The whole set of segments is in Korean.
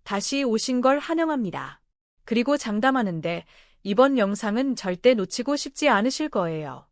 다시 오신 걸 환영합니다. 그리고 장담하는데 이번 영상은 절대 놓치고 싶지 않으실 거예요.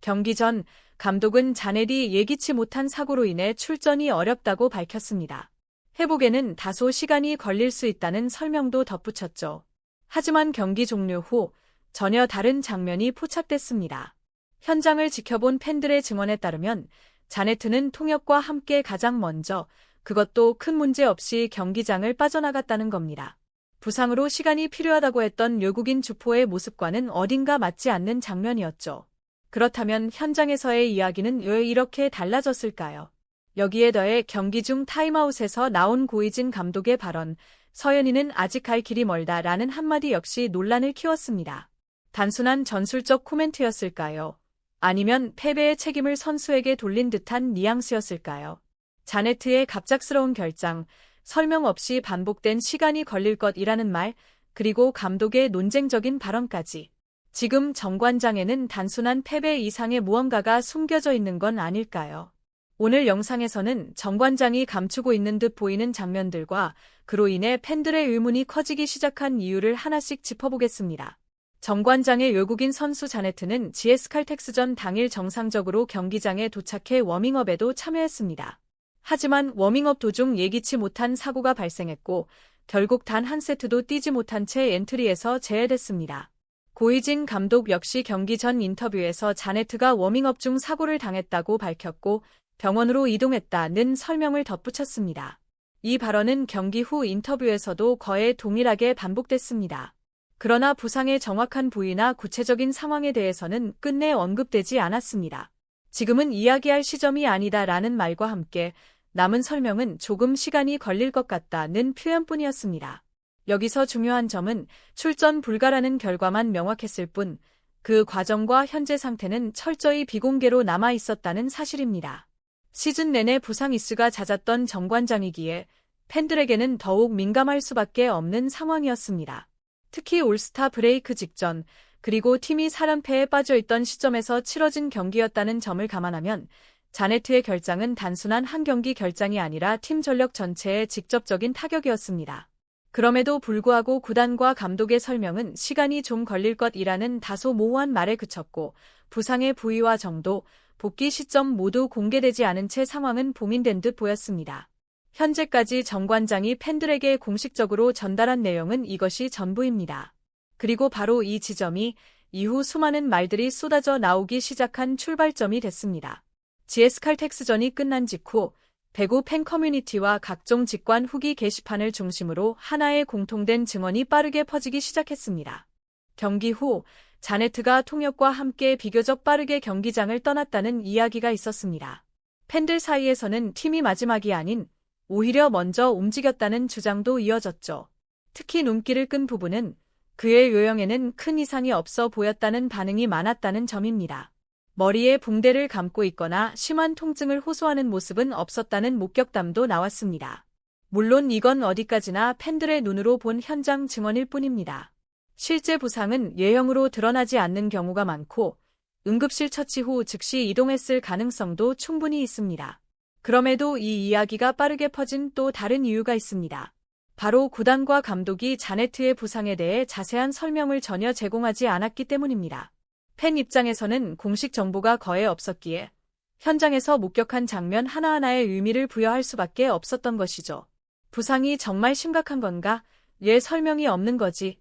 경기 전 감독은 자넷이 예기치 못한 사고로 인해 출전이 어렵다고 밝혔습니다. 회복에는 다소 시간이 걸릴 수 있다는 설명도 덧붙였죠. 하지만 경기 종료 후 전혀 다른 장면이 포착됐습니다. 현장을 지켜본 팬들의 증언에 따르면 자네트는 통역과 함께 가장 먼저, 그것도 큰 문제 없이 경기장을 빠져나갔다는 겁니다. 부상으로 시간이 필요하다고 했던 외국인 주포의 모습과는 어딘가 맞지 않는 장면이었죠. 그렇다면 현장에서의 이야기는 왜 이렇게 달라졌을까요? 여기에 더해 경기 중 타임아웃에서 나온 고이진 감독의 발언, 서현이는 아직 갈 길이 멀다라는 한마디 역시 논란을 키웠습니다. 단순한 전술적 코멘트였을까요? 아니면 패배의 책임을 선수에게 돌린 듯한 뉘앙스였을까요? 자네트의 갑작스러운 결장, 설명 없이 반복된 시간이 걸릴 것이라는 말, 그리고 감독의 논쟁적인 발언까지. 지금 정관장에는 단순한 패배 이상의 무언가가 숨겨져 있는 건 아닐까요? 오늘 영상에서는 정관장이 감추고 있는 듯 보이는 장면들과 그로 인해 팬들의 의문이 커지기 시작한 이유를 하나씩 짚어보겠습니다. 정관장의 외국인 선수 자네트는 GS 칼텍스전 당일 정상적으로 경기장에 도착해 워밍업에도 참여했습니다. 하지만 워밍업 도중 예기치 못한 사고가 발생했고 결국 단 한 세트도 뛰지 못한 채 엔트리에서 제외됐습니다. 고이진 감독 역시 경기 전 인터뷰에서 자네트가 워밍업 중 사고를 당했다고 밝혔고 병원으로 이동했다는 설명을 덧붙였습니다. 이 발언은 경기 후 인터뷰에서도 거의 동일하게 반복됐습니다. 그러나 부상의 정확한 부위나 구체적인 상황에 대해서는 끝내 언급되지 않았습니다. 지금은 이야기할 시점이 아니다라는 말과 함께 남은 설명은 조금 시간이 걸릴 것 같다는 표현뿐이었습니다. 여기서 중요한 점은 출전 불가라는 결과만 명확했을 뿐 그 과정과 현재 상태는 철저히 비공개로 남아 있었다는 사실입니다. 시즌 내내 부상 이슈가 잦았던 정관장이기에 팬들에게는 더욱 민감할 수밖에 없는 상황이었습니다. 특히 올스타 브레이크 직전, 그리고 팀이 4연패에 빠져있던 시점에서 치러진 경기였다는 점을 감안하면 자네트의 결장은 단순한 한 경기 결장이 아니라 팀 전력 전체에 직접적인 타격이었습니다. 그럼에도 불구하고 구단과 감독의 설명은 시간이 좀 걸릴 것이라는 다소 모호한 말에 그쳤고 부상의 부위와 정도, 복귀 시점 모두 공개되지 않은 채 상황은 봉인된 듯 보였습니다. 현재까지 정관장이 팬들에게 공식적으로 전달한 내용은 이것이 전부입니다. 그리고 바로 이 지점이 이후 수많은 말들이 쏟아져 나오기 시작한 출발점이 됐습니다. GS 칼텍스전이 끝난 직후 배구 팬 커뮤니티와 각종 직관 후기 게시판을 중심으로 하나의 공통된 증언이 빠르게 퍼지기 시작했습니다. 경기 후 자네트가 통역과 함께 비교적 빠르게 경기장을 떠났다는 이야기가 있었습니다. 팬들 사이에서는 팀이 마지막이 아닌 오히려 먼저 움직였다는 주장도 이어졌죠. 특히 눈길을 끈 부분은 그의 요령에는 큰 이상이 없어 보였다는 반응이 많았다는 점입니다. 머리에 붕대를 감고 있거나 심한 통증을 호소하는 모습은 없었다는 목격담도 나왔습니다. 물론 이건 어디까지나 팬들의 눈으로 본 현장 증언일 뿐입니다. 실제 부상은 예형으로 드러나지 않는 경우가 많고 응급실 처치 후 즉시 이동했을 가능성도 충분히 있습니다. 그럼에도 이 이야기가 빠르게 퍼진 또 다른 이유가 있습니다. 바로 구단과 감독이 자네트의 부상에 대해 자세한 설명을 전혀 제공하지 않았기 때문입니다. 팬 입장에서는 공식 정보가 거의 없었기에 현장에서 목격한 장면 하나하나의 의미를 부여할 수밖에 없었던 것이죠. 부상이 정말 심각한 건가? 왜 설명이 없는 거지?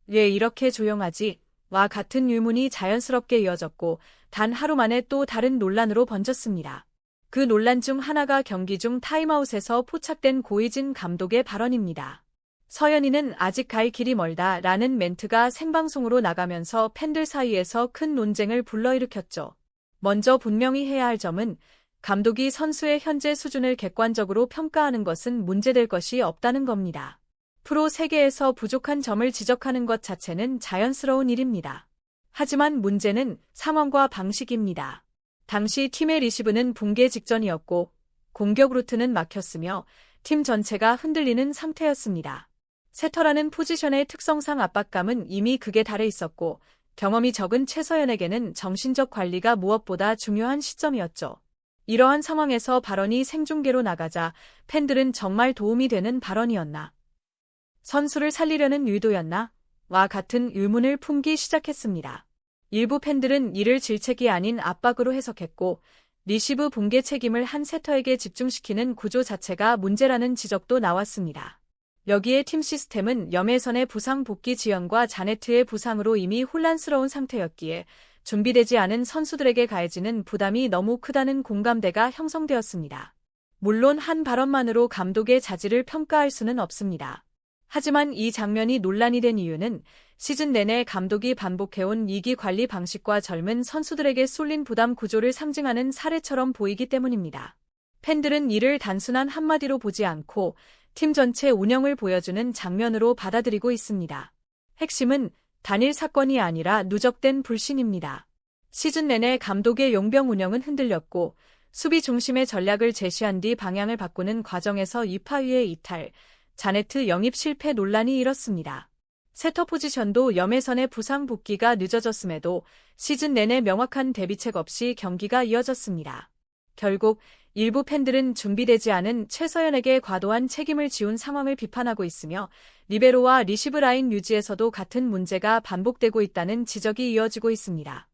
왜 이렇게 조용하지? 와 같은 의문이 자연스럽게 이어졌고 단 하루 만에 또 다른 논란으로 번졌습니다. 그 논란 중 하나가 경기 중 타임아웃에서 포착된 고이진 감독의 발언입니다. 서현이는 아직 갈 길이 멀다 라는 멘트가 생방송으로 나가면서 팬들 사이에서 큰 논쟁을 불러일으켰죠. 먼저 분명히 해야 할 점은 감독이 선수의 현재 수준을 객관적으로 평가하는 것은 문제될 것이 없다는 겁니다. 프로 세계에서 부족한 점을 지적하는 것 자체는 자연스러운 일입니다. 하지만 문제는 상황과 방식입니다. 당시 팀의 리시브는 붕괴 직전이었고 공격 루트는 막혔으며 팀 전체가 흔들리는 상태였습니다. 세터라는 포지션의 특성상 압박감은 이미 극에 달해 있었고 경험이 적은 최서연에게는 정신적 관리가 무엇보다 중요한 시점이었죠. 이러한 상황에서 발언이 생중계로 나가자 팬들은 정말 도움이 되는 발언이었나? 선수를 살리려는 의도였나? 와 같은 의문을 품기 시작했습니다. 일부 팬들은 이를 질책이 아닌 압박으로 해석했고, 리시브 붕괴 책임을 한 세터에게 집중시키는 구조 자체가 문제라는 지적도 나왔습니다. 여기에 팀 시스템은 염혜선의 부상 복귀 지연과 자네트의 부상으로 이미 혼란스러운 상태였기에 준비되지 않은 선수들에게 가해지는 부담이 너무 크다는 공감대가 형성되었습니다. 물론 한 발언만으로 감독의 자질을 평가할 수는 없습니다. 하지만 이 장면이 논란이 된 이유는 시즌 내내 감독이 반복해온 위기 관리 방식과 젊은 선수들에게 쏠린 부담 구조를 상징하는 사례처럼 보이기 때문입니다. 팬들은 이를 단순한 한마디로 보지 않고 팀 전체 운영을 보여주는 장면으로 받아들이고 있습니다. 핵심은 단일 사건이 아니라 누적된 불신입니다. 시즌 내내 감독의 용병 운영은 흔들렸고, 수비 중심의 전략을 제시한 뒤 방향을 바꾸는 과정에서 이파위의 이탈, 자네트 영입 실패 논란이 일었습니다. 세터 포지션도 염혜선의 부상 복귀가 늦어졌음에도 시즌 내내 명확한 대비책 없이 경기가 이어졌습니다. 결국 일부 팬들은 준비되지 않은 최서연에게 과도한 책임을 지운 상황을 비판하고 있으며, 리베로와 리시브 라인 유지에서도 같은 문제가 반복되고 있다는 지적이 이어지고 있습니다.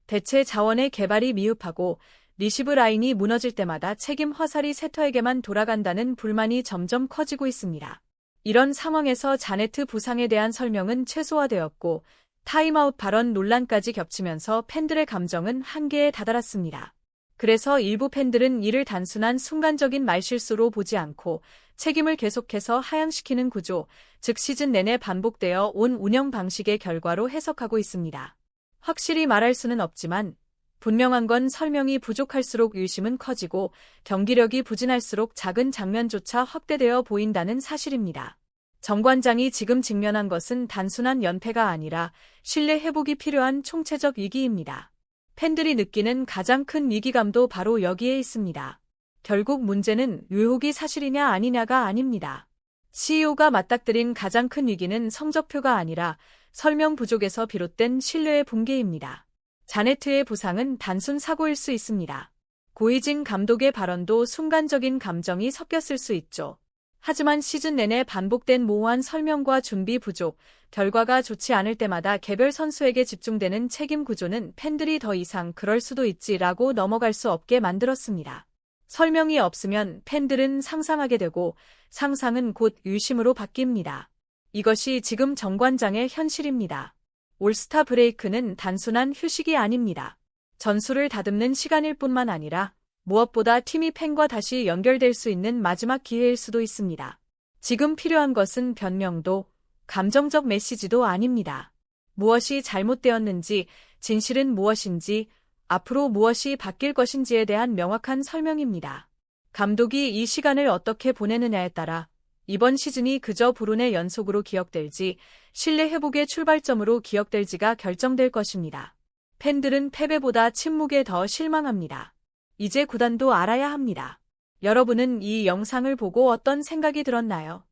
대체 자원의 개발이 미흡하고 리시브 라인이 무너질 때마다 책임 화살이 세터에게만 돌아간다는 불만이 점점 커지고 있습니다. 이런 상황에서 자네트 부상에 대한 설명은 최소화되었고, 타임아웃 발언 논란까지 겹치면서 팬들의 감정은 한계에 다다랐습니다. 그래서 일부 팬들은 이를 단순한 순간적인 말실수로 보지 않고 책임을 계속해서 하향시키는 구조, 즉 시즌 내내 반복되어 온 운영 방식의 결과로 해석하고 있습니다. 확실히 말할 수는 없지만 분명한 건 설명이 부족할수록 의심은 커지고 경기력이 부진할수록 작은 장면조차 확대되어 보인다는 사실입니다. 정관장이 지금 직면한 것은 단순한 연패가 아니라 신뢰 회복이 필요한 총체적 위기입니다. 팬들이 느끼는 가장 큰 위기감도 바로 여기에 있습니다. 결국 문제는 의혹이 사실이냐 아니냐가 아닙니다. CEO가 맞닥뜨린 가장 큰 위기는 성적표가 아니라 설명 부족에서 비롯된 신뢰의 붕괴입니다. 자네트의 부상은 단순 사고일 수 있습니다. 고이진 감독의 발언도 순간적인 감정이 섞였을 수 있죠. 하지만 시즌 내내 반복된 모호한 설명과 준비 부족, 결과가 좋지 않을 때마다 개별 선수에게 집중되는 책임 구조는 팬들이 더 이상 그럴 수도 있지라고 넘어갈 수 없게 만들었습니다. 설명이 없으면 팬들은 상상하게 되고 상상은 곧 의심으로 바뀝니다. 이것이 지금 정관장의 현실입니다. 올스타 브레이크는 단순한 휴식이 아닙니다. 전술을 다듬는 시간일 뿐만 아니라 무엇보다 팀이 팬과 다시 연결될 수 있는 마지막 기회일 수도 있습니다. 지금 필요한 것은 변명도 감정적 메시지도 아닙니다. 무엇이 잘못되었는지, 진실은 무엇인지, 앞으로 무엇이 바뀔 것인지에 대한 명확한 설명입니다. 감독이 이 시간을 어떻게 보내느냐에 따라 이번 시즌이 그저 불운의 연속으로 기억될지, 신뢰 회복의 출발점으로 기억될지가 결정될 것입니다. 팬들은 패배보다 침묵에 더 실망합니다. 이제 구단도 알아야 합니다. 여러분은 이 영상을 보고 어떤 생각이 들었나요?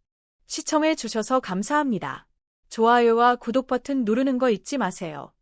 시청해 주셔서 감사합니다. 좋아요와 구독 버튼 누르는 거 잊지 마세요.